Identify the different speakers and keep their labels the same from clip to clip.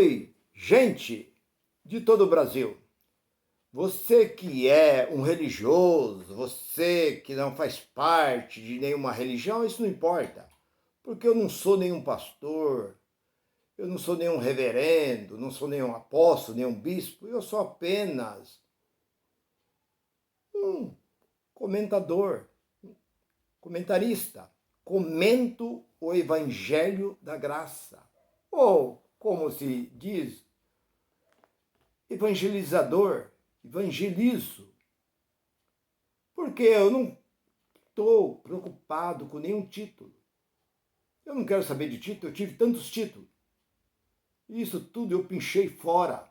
Speaker 1: Oi, gente de todo o Brasil. Você que é um religioso, você que não faz parte de nenhuma religião, isso não importa. Porque eu não sou nenhum pastor, eu não sou nenhum reverendo, não sou nenhum apóstolo, nenhum bispo, eu sou apenas um comentador, comentarista. Comento o Evangelho da Graça. Ou, como se diz, evangelizador, evangelizo, porque eu não estou preocupado com nenhum título. Eu não quero saber de título, eu tive tantos títulos. Isso tudo eu pinchei fora,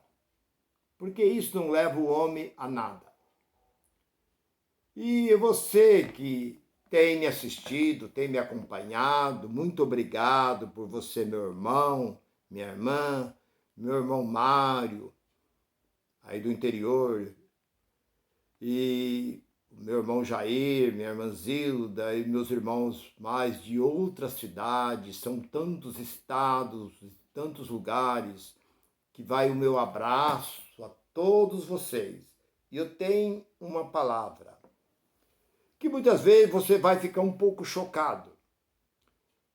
Speaker 1: porque isso não leva o homem a nada. E você que tem me assistido, tem me acompanhado, muito obrigado por você, meu irmão, minha irmã, meu irmão Mário, aí do interior, e meu irmão Jair, minha irmã Zilda e meus irmãos mais de outras cidades, são tantos estados, tantos lugares, que vai o meu abraço a todos vocês. E eu tenho uma palavra, que muitas vezes você vai ficar um pouco chocado,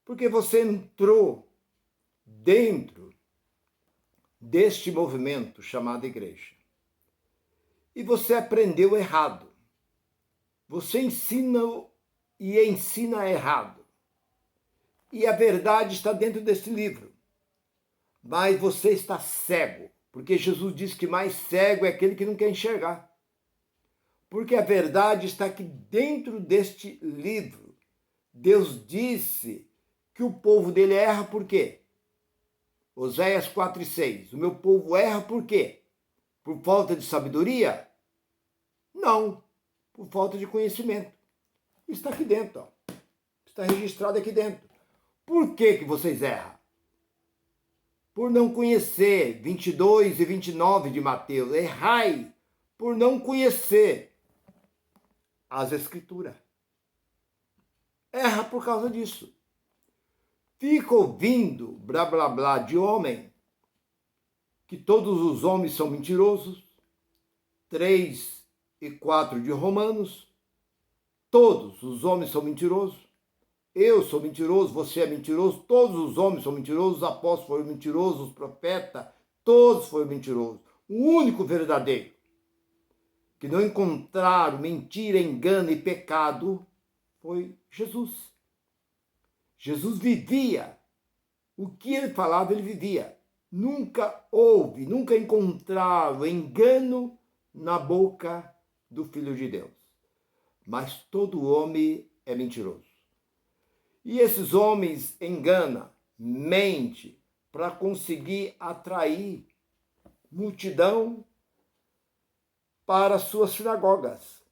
Speaker 1: porque você entrou dentro deste movimento chamado igreja. E você aprendeu errado. Você ensina e ensina errado. E a verdade está dentro desse livro. Mas você está cego, porque Jesus disse que mais cego é aquele que não quer enxergar. Porque a verdade está aqui dentro deste livro. Deus disse que o povo dele erra por quê? Oséias 4:6. O meu povo erra por quê? Por falta de sabedoria? Não, por falta de conhecimento. Está aqui dentro, ó. Está registrado aqui dentro. Por que vocês erram? Por não conhecer 22 e 29 de Mateus. Errai por não conhecer as Escrituras. Erra por causa disso. Fica ouvindo blá blá blá de homem, que todos os homens são mentirosos. 3 e 4 de Romanos. Todos os homens são mentirosos. Eu sou mentiroso, você é mentiroso, todos os homens são mentirosos, os apóstolos foram mentirosos, os profetas, todos foram mentirosos. O único verdadeiro que não encontraram mentira, engano e pecado foi Jesus. Jesus vivia. O que ele falava, ele vivia. Nunca houve, nunca encontraram engano na boca do Filho de Deus. Mas todo homem é mentiroso. E esses homens enganam, mentem, para conseguir atrair multidão para suas sinagogas,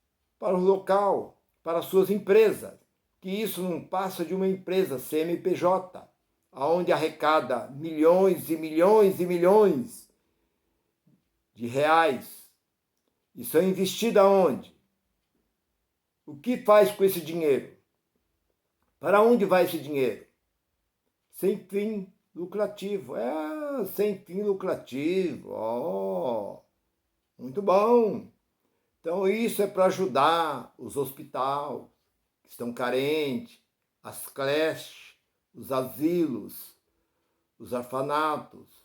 Speaker 1: para o local, para suas empresas. Que isso não passa de uma empresa CNPJ, onde arrecada milhões e milhões e milhões de reais. E são investidos aonde? O que faz com esse dinheiro? Para onde vai esse dinheiro? Sem fim lucrativo. Sem fim lucrativo. Muito bom. Então isso é para ajudar os hospitais que estão carentes, as creches, os asilos, os orfanatos,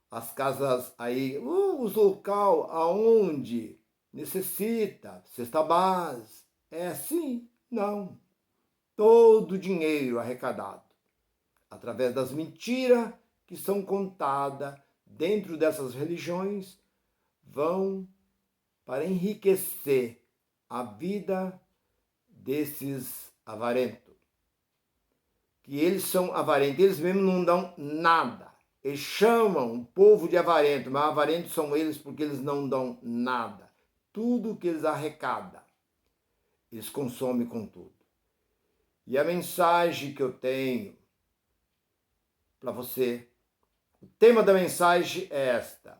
Speaker 1: as casas aí, os local aonde necessita, cesta básica. É assim? Não. Todo o dinheiro arrecadado através das mentiras que são contadas dentro dessas religiões vão para enriquecer a vida desses avarentos. Que eles são avarentos, eles mesmos não dão nada. Eles chamam o povo de avarento, mas avarentos são eles porque eles não dão nada. Tudo que eles arrecadam, eles consomem com tudo. E a mensagem que eu tenho para você, o tema da mensagem é esta: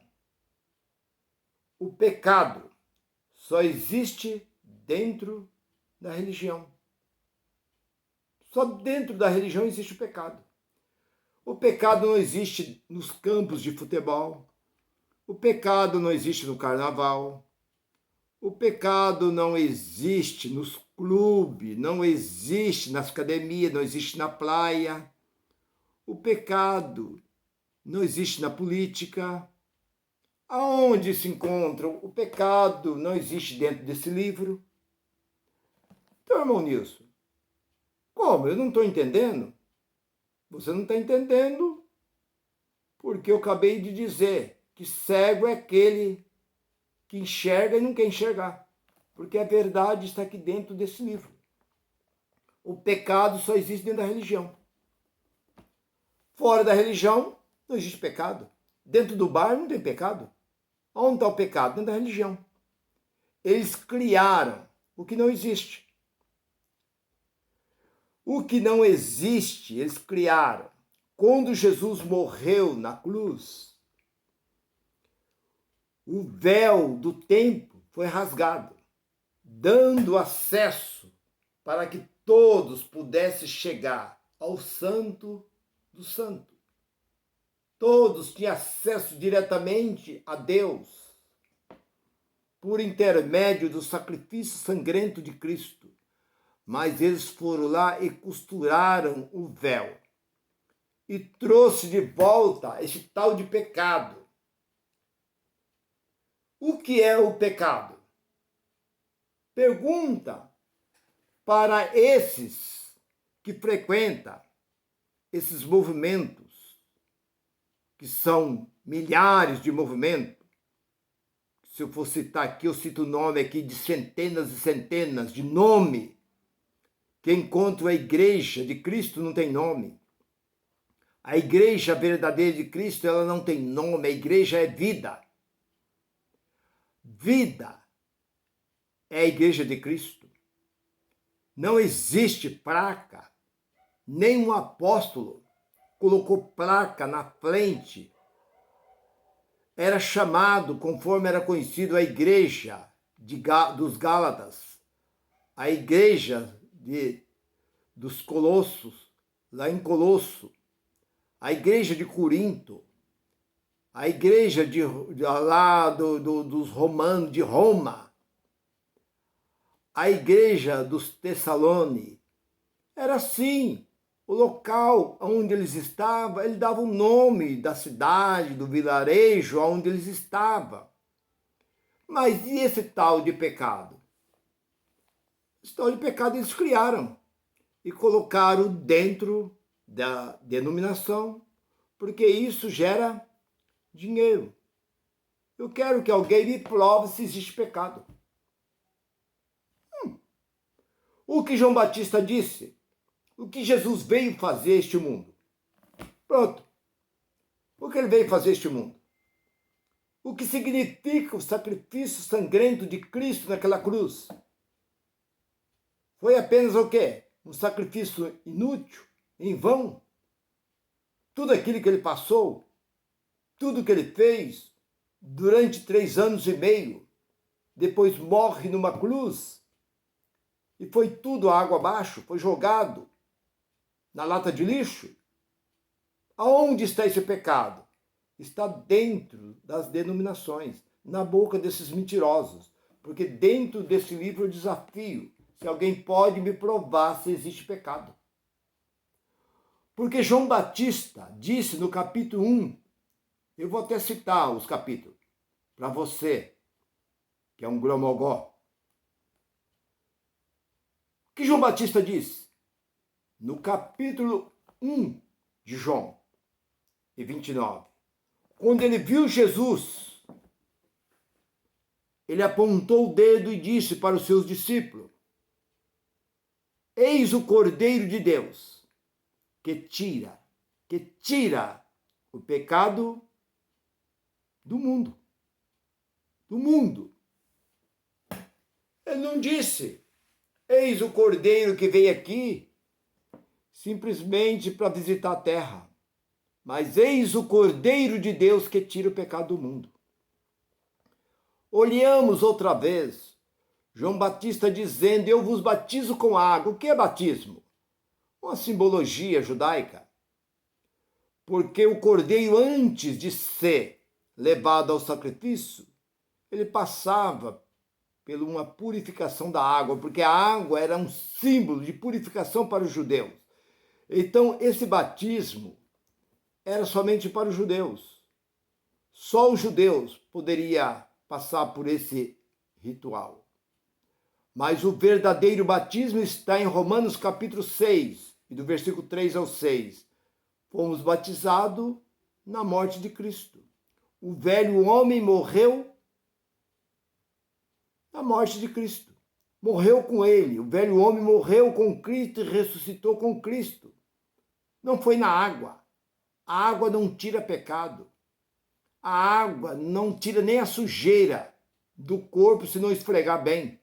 Speaker 1: o pecado só existe dentro da religião. Só dentro da religião existe o pecado. O pecado não existe nos campos de futebol. O pecado não existe no carnaval. O pecado não existe nos clubes, não existe nas academias, não existe na praia. O pecado não existe na política. Aonde se encontra o pecado não existe dentro desse livro. Então, irmão Nilson, como? Eu não estou entendendo? Você não está entendendo porque eu acabei de dizer que cego é aquele que enxerga e não quer enxergar. Porque a verdade está aqui dentro desse livro. O pecado só existe dentro da religião. Fora da religião, não existe pecado. Dentro do bar não tem pecado. Onde está o pecado? Dentro da religião. Eles criaram o que não existe. O que não existe, eles criaram. Quando Jesus morreu na cruz, o véu do templo foi rasgado, dando acesso para que todos pudessem chegar ao Santo do Santo. Todos tinham acesso diretamente a Deus, por intermédio do sacrifício sangrento de Cristo. Mas eles foram lá e costuraram o véu e trouxe de volta esse tal de pecado. O que é o pecado? Pergunta para esses que frequentam esses movimentos, que são milhares de movimentos. Se eu for citar aqui, eu cito o nome aqui de centenas e centenas de nome. Que enquanto a igreja de Cristo não tem nome. A igreja verdadeira de Cristo, ela não tem nome, a igreja é vida. Vida é a igreja de Cristo. Não existe placa, nenhum apóstolo colocou placa na frente. Era chamado, conforme era conhecido, a igreja dos Gálatas, a igreja dos Colossos, lá em Colosso, a igreja de Corinto, a igreja dos romanos, de Roma, a igreja dos Tessalone. Era assim, o local onde eles estavam, ele dava o nome da cidade, do vilarejo onde eles estavam. Mas e esse tal de pecado? Esse tal de pecado eles criaram e colocaram dentro da denominação, porque isso gera dinheiro. Eu quero que alguém me prove se existe pecado. O que João Batista disse, o que Jesus veio fazer este mundo. Pronto. O que ele veio fazer este mundo? O que significa o sacrifício sangrento de Cristo naquela cruz? Foi apenas o quê? Um sacrifício inútil, em vão? Tudo aquilo que ele passou, tudo que ele fez durante 3 anos e meio, depois morre numa cruz, e foi tudo água abaixo, foi jogado na lata de lixo. Aonde está esse pecado? Está dentro das denominações, na boca desses mentirosos. Porque dentro desse livro eu desafio se alguém pode me provar se existe pecado. Porque João Batista disse no capítulo 1, eu vou até citar os capítulos, para você, que é um gromogó. O que João Batista disse? No capítulo 1 de João, e 29, quando ele viu Jesus, ele apontou o dedo e disse para os seus discípulos, eis o Cordeiro de Deus, que tira o pecado do mundo. Do mundo. Ele não disse, eis o Cordeiro que veio aqui simplesmente para visitar a terra. Mas eis o Cordeiro de Deus que tira o pecado do mundo. Olhamos outra vez, João Batista dizendo, eu vos batizo com água. O que é batismo? Uma simbologia judaica. Porque o cordeiro, antes de ser levado ao sacrifício, ele passava por uma purificação da água, porque a água era um símbolo de purificação para os judeus. Então, esse batismo era somente para os judeus. Só os judeus poderiam passar por esse ritual. Mas o verdadeiro batismo está em Romanos capítulo 6, e do versículo 3 ao 6. Fomos batizados na morte de Cristo. O velho homem morreu na morte de Cristo. Morreu com ele. O velho homem morreu com Cristo e ressuscitou com Cristo. Não foi na água. A água não tira pecado. A água não tira nem a sujeira do corpo se não esfregar bem.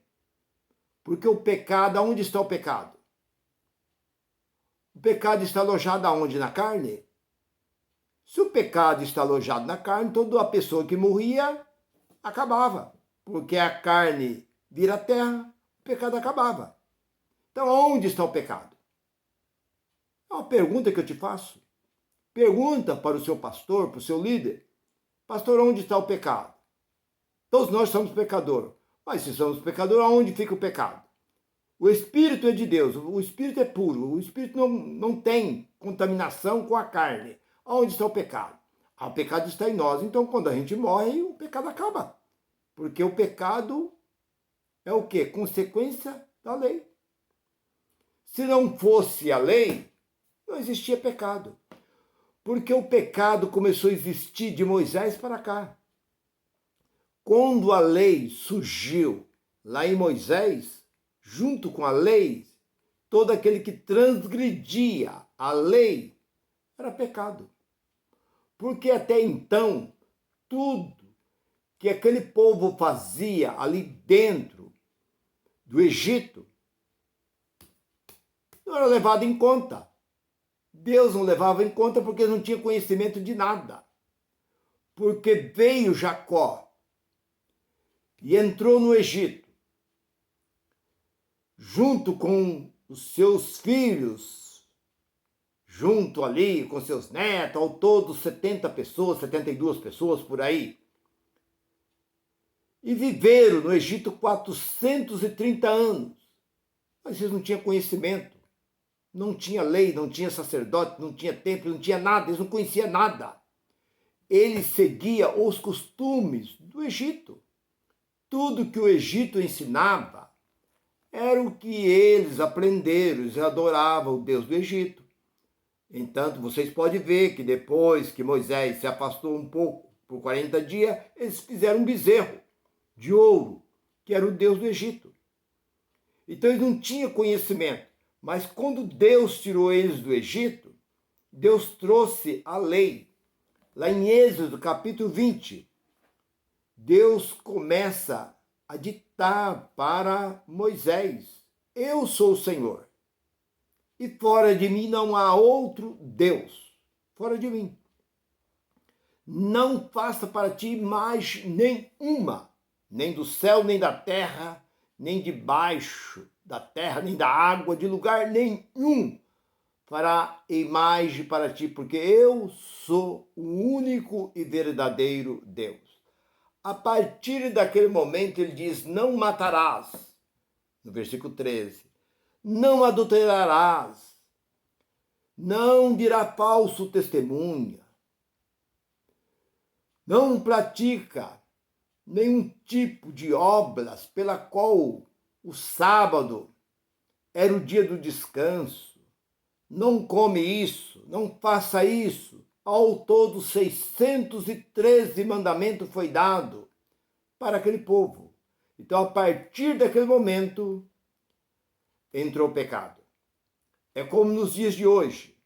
Speaker 1: Porque o pecado, aonde está o pecado? O pecado está alojado aonde? Na carne? Se o pecado está alojado na carne, toda a pessoa que morria acabava. Porque a carne vira terra, o pecado acabava. Então, onde está o pecado? É uma pergunta que eu te faço. Pergunta para o seu pastor, para o seu líder. Pastor, onde está o pecado? Todos nós somos pecadores. Mas se somos pecadores, aonde fica o pecado? O Espírito é de Deus, o Espírito é puro, o Espírito não tem contaminação com a carne. Aonde está o pecado? O pecado está em nós. Então, quando a gente morre, o pecado acaba. Porque o pecado é o quê? Consequência da lei. Se não fosse a lei, não existia pecado. Porque o pecado começou a existir de Moisés para cá. Quando a lei surgiu lá em Moisés, junto com a lei, todo aquele que transgredia a lei era pecado. Porque até então, tudo que aquele povo fazia ali dentro do Egito não era levado em conta. Deus não levava em conta porque não tinha conhecimento de nada. Porque veio Jacó e entrou no Egito, junto com os seus filhos, junto ali com seus netos, ao todo 70 pessoas, 72 pessoas por aí. E viveram no Egito 430 anos. Mas eles não tinham conhecimento. Não tinha lei, não tinha sacerdote, não tinha templo, não tinha nada. Eles não conheciam nada. Eles seguiam os costumes do Egito. Tudo que o Egito ensinava era o que eles aprenderam. Eles adoravam o Deus do Egito. Entanto, vocês podem ver que depois que Moisés se afastou um pouco, por 40 dias, eles fizeram um bezerro de ouro, que era o Deus do Egito. Então eles não tinham conhecimento, mas quando Deus tirou eles do Egito, Deus trouxe a lei. Lá em Êxodo capítulo 20, Deus começa a ditar para Moisés: eu sou o Senhor, e fora de mim não há outro Deus, fora de mim. Não faça para ti imagem nenhuma, nem do céu, nem da terra, nem debaixo da terra, nem da água, de lugar nenhum fará imagem para ti, porque eu sou o único e verdadeiro Deus. A partir daquele momento ele diz: não matarás, no versículo 13, não adulterarás, não dirá falso testemunha, não pratica nenhum tipo de obras pela qual o sábado era o dia do descanso. Não come isso, não faça isso. Ao todo 613 mandamentos foi dado para aquele povo. Então, a partir daquele momento, entrou o pecado. É como nos dias de hoje.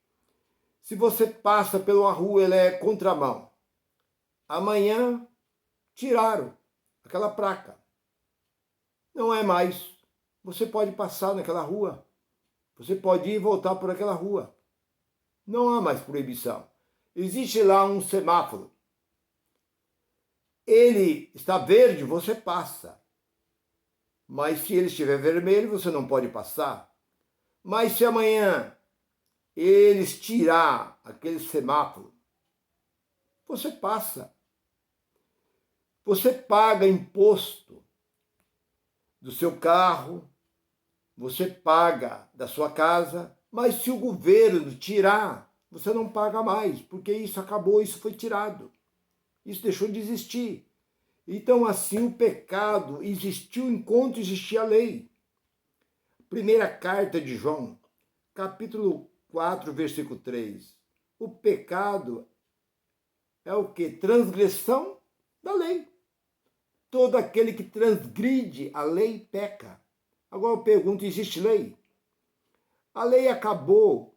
Speaker 1: Se você passa pela rua, ela é contramão. Amanhã, tiraram aquela placa. Não é mais. Você pode passar naquela rua. Você pode ir e voltar por aquela rua. Não há mais proibição. Existe lá um semáforo. Ele está verde, você passa. Mas se ele estiver vermelho, você não pode passar. Mas se amanhã eles tirar aquele semáforo, você passa. Você paga imposto do seu carro, você paga da sua casa, mas se o governo tirar, você não paga mais, porque isso acabou, isso foi tirado. Isso deixou de existir. Então, assim, o pecado existiu enquanto existia a lei. Primeira carta de João, capítulo 4, versículo 3. O pecado é o quê? Transgressão da lei. Todo aquele que transgride a lei peca. Agora eu pergunto, existe lei? A lei acabou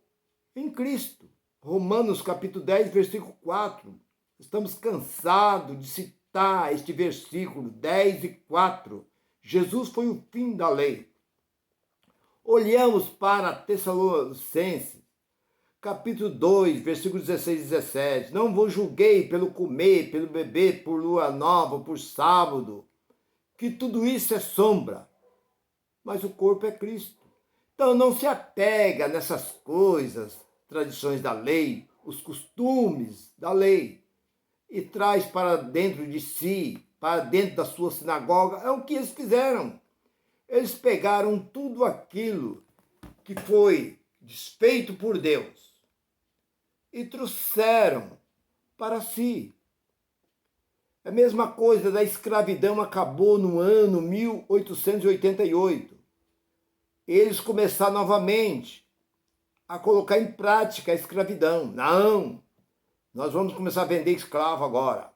Speaker 1: em Cristo. Romanos capítulo 10, versículo 4. Estamos cansados de citar este versículo 10 e 4. Jesus foi o fim da lei. Olhamos para Tessalonicenses, capítulo 2, versículos 16 e 17. Não vos julguei pelo comer, pelo beber, por lua nova, por sábado, que tudo isso é sombra, mas o corpo é Cristo. Então não se apega nessas coisas, tradições da lei, os costumes da lei, e traz para dentro de si, para dentro da sua sinagoga. É o que eles fizeram. Eles pegaram tudo aquilo que foi desfeito por Deus e trouxeram para si. A mesma coisa da escravidão acabou no ano 1888. Eles começaram novamente a colocar em prática a escravidão. Não, nós vamos começar a vender escravo agora.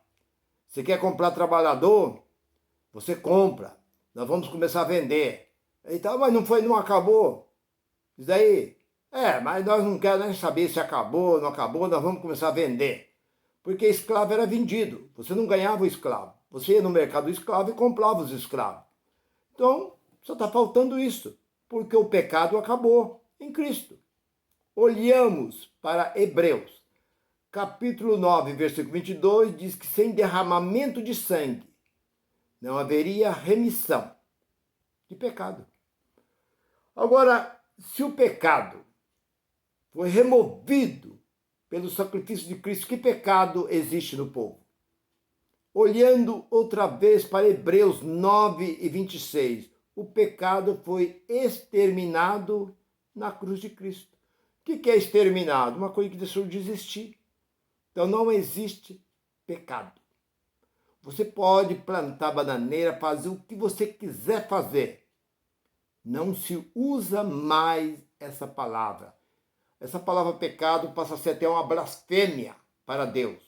Speaker 1: Você quer comprar trabalhador? Você compra. Nós vamos começar a vender. Então, mas não acabou? Isso daí? Mas nós não queremos nem saber se acabou ou não acabou, nós vamos começar a vender. Porque escravo era vendido, você não ganhava o escravo. Você ia no mercado do escravo e comprava os escravos. Então, só está faltando isso, porque o pecado acabou em Cristo. Olhamos para Hebreus, capítulo 9, versículo 22, diz que sem derramamento de sangue não haveria remissão de pecado. Agora, se o pecado foi removido pelo sacrifício de Cristo, que pecado existe no povo? Olhando outra vez para Hebreus 9 e 26, o pecado foi exterminado na cruz de Cristo. O que é exterminado? Uma coisa que deixou de existir. Então não existe pecado. Você pode plantar bananeira, fazer o que você quiser fazer. Não se usa mais essa palavra. Essa palavra pecado passa a ser até uma blasfêmia para Deus.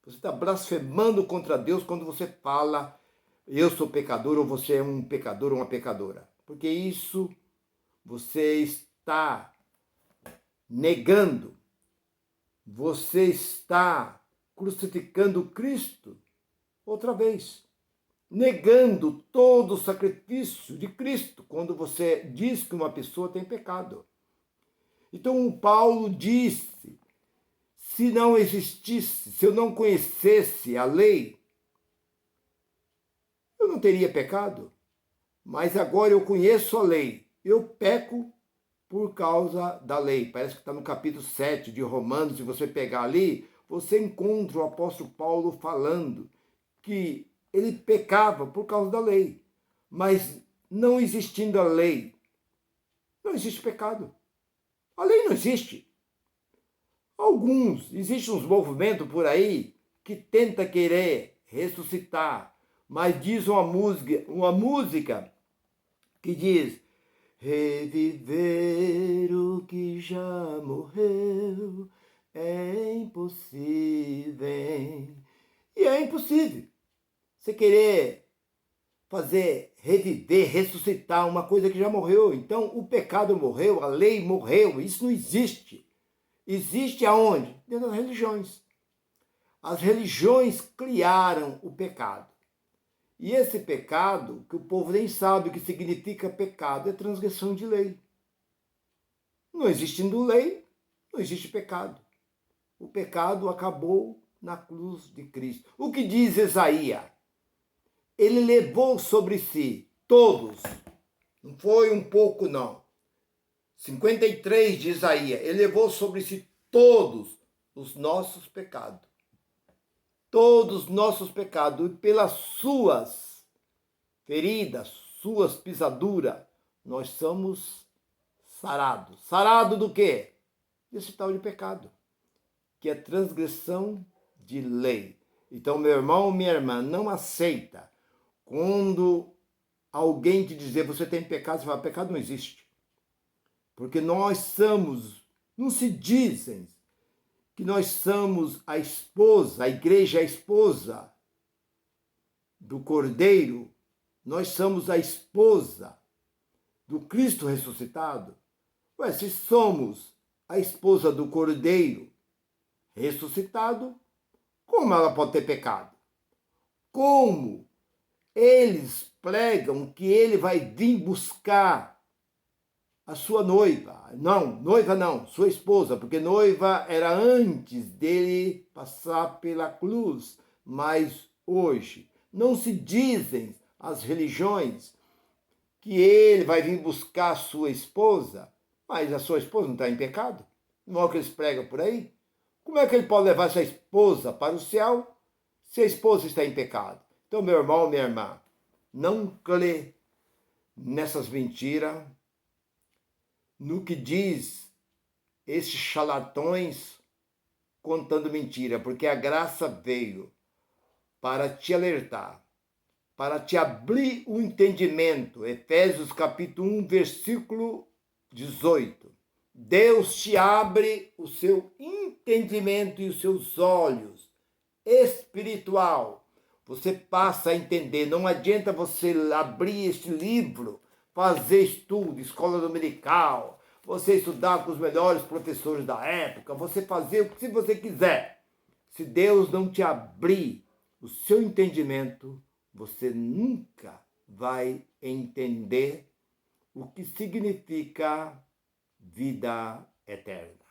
Speaker 1: Você está blasfemando contra Deus quando você fala eu sou pecador ou você é um pecador ou uma pecadora. Porque isso você está negando. Você está crucificando Cristo outra vez. Negando todo o sacrifício de Cristo quando você diz que uma pessoa tem pecado. Então Paulo disse, se não existisse, se eu não conhecesse a lei, eu não teria pecado. Mas agora eu conheço a lei, eu peco por causa da lei. Parece que está no capítulo 7 de Romanos, se você pegar ali, você encontra o apóstolo Paulo falando que ele pecava por causa da lei. Mas não existindo a lei, não existe pecado. A lei não existe. Existem uns movimentos por aí que tenta querer ressuscitar, mas diz uma música que diz reviver o que já morreu é impossível. E é impossível. Você querer fazer reviver, ressuscitar uma coisa que já morreu. Então, o pecado morreu, a lei morreu, isso não existe. Existe aonde? Dentro das religiões. As religiões criaram o pecado. E esse pecado, que o povo nem sabe o que significa pecado, é transgressão de lei. Não existindo lei, não existe pecado. O pecado acabou na cruz de Cristo. O que diz Isaías? Ele levou sobre si todos, não foi um pouco não, 53 de Isaías, ele levou sobre si todos os nossos pecados. Todos os nossos pecados, e pelas suas feridas, suas pisaduras, nós somos sarados. Sarado do quê? Desse tal de pecado, que é transgressão de lei. Então, meu irmão, minha irmã, não aceita quando alguém te dizer você tem pecado, você fala, pecado não existe. Porque nós somos, não se dizem que nós somos a esposa, a igreja é a esposa do Cordeiro, nós somos a esposa do Cristo ressuscitado. Ué, se somos a esposa do Cordeiro ressuscitado, como ela pode ter pecado? Como eles pregam que ele vai vir buscar a sua noiva? Não, noiva não, sua esposa, porque noiva era antes dele passar pela cruz. Mas hoje não se dizem as religiões que ele vai vir buscar a sua esposa, mas a sua esposa não está em pecado? Não é o que eles pregam por aí? Como é que ele pode levar sua esposa para o céu se a esposa está em pecado? Então, meu irmão, minha irmã, não crê nessas mentiras, no que diz esses charlatões contando mentira, porque a graça veio para te alertar, para te abrir o entendimento. Efésios capítulo 1, versículo 18. Deus te abre o seu entendimento e os seus olhos espiritual. Você passa a entender. Não adianta você abrir este livro, fazer estudo, escola dominical, você estudar com os melhores professores da época, você fazer o que você quiser. Se Deus não te abrir o seu entendimento, você nunca vai entender o que significa vida eterna.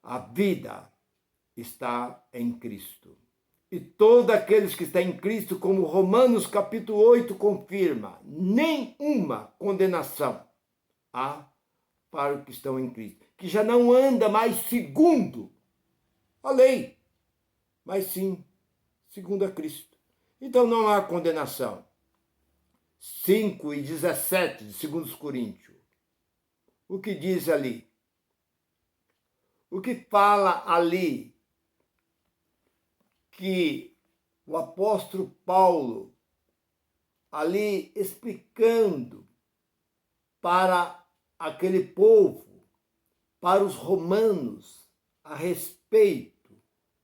Speaker 1: A vida está em Cristo. E todos aqueles que estão em Cristo, como Romanos capítulo 8 confirma, nenhuma condenação há para os que estão em Cristo, que já não anda mais segundo a lei, mas sim segundo a Cristo. Então não há condenação. 5 e 17 de 2 Coríntios. O que diz ali? O que fala ali que o apóstolo Paulo, ali explicando para aquele povo, para os romanos, a respeito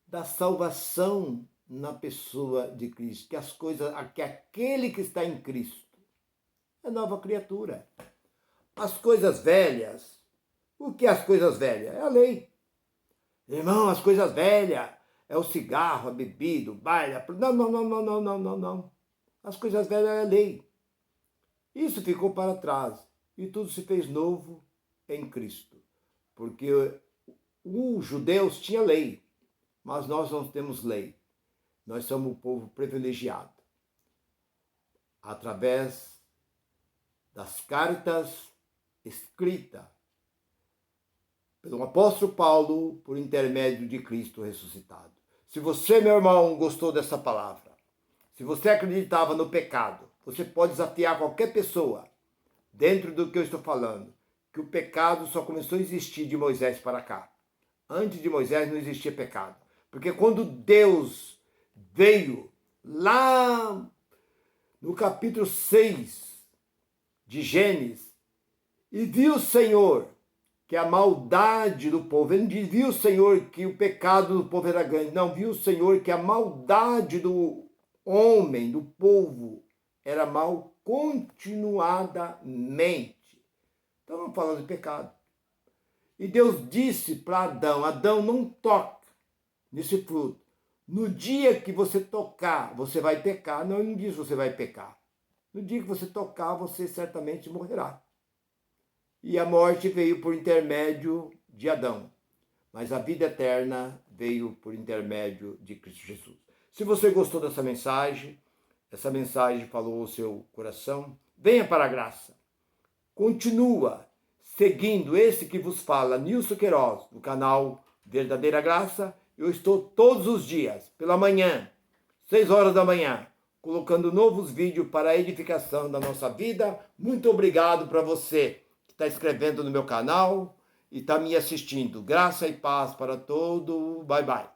Speaker 1: da salvação na pessoa de Cristo, que as coisas, que aquele que está em Cristo é nova criatura. As coisas velhas, o que é as coisas velhas? É a lei. Irmão, as coisas velhas é o cigarro, a bebida, o baile. Não. As coisas velhas é a lei. Isso ficou para trás e tudo se fez novo em Cristo. Porque os judeus tinham lei, mas nós não temos lei. Nós somos um povo privilegiado. Através das cartas escritas pelo apóstolo Paulo por intermédio de Cristo ressuscitado. Se você, meu irmão, gostou dessa palavra, se você acreditava no pecado, você pode desafiar qualquer pessoa, dentro do que eu estou falando, que o pecado só começou a existir de Moisés para cá. Antes de Moisés não existia pecado. Porque quando Deus veio lá no capítulo 6 de Gênesis e viu o Senhor que a maldade do povo, ele não viu o Senhor que o pecado do povo era grande, não, viu o Senhor que a maldade do homem, do povo, era mal continuadamente. Então não falando de pecado. E Deus disse para Adão, Adão, não toca nesse fruto. No dia que você tocar, você vai pecar. Não, ele não diz que você vai pecar. No dia que você tocar, você certamente morrerá. E a morte veio por intermédio de Adão. Mas a vida eterna veio por intermédio de Cristo Jesus. Se você gostou dessa mensagem, essa mensagem falou ao seu coração, venha para a graça. Continua seguindo esse que vos fala, Nilson Queiroz, do canal Verdadeira Graça, eu estou todos os dias, pela manhã, 6 horas da manhã, colocando novos vídeos para a edificação da nossa vida. Muito obrigado para você que está inscrevendo no meu canal e está me assistindo. Graça e paz para todo. Bye, bye.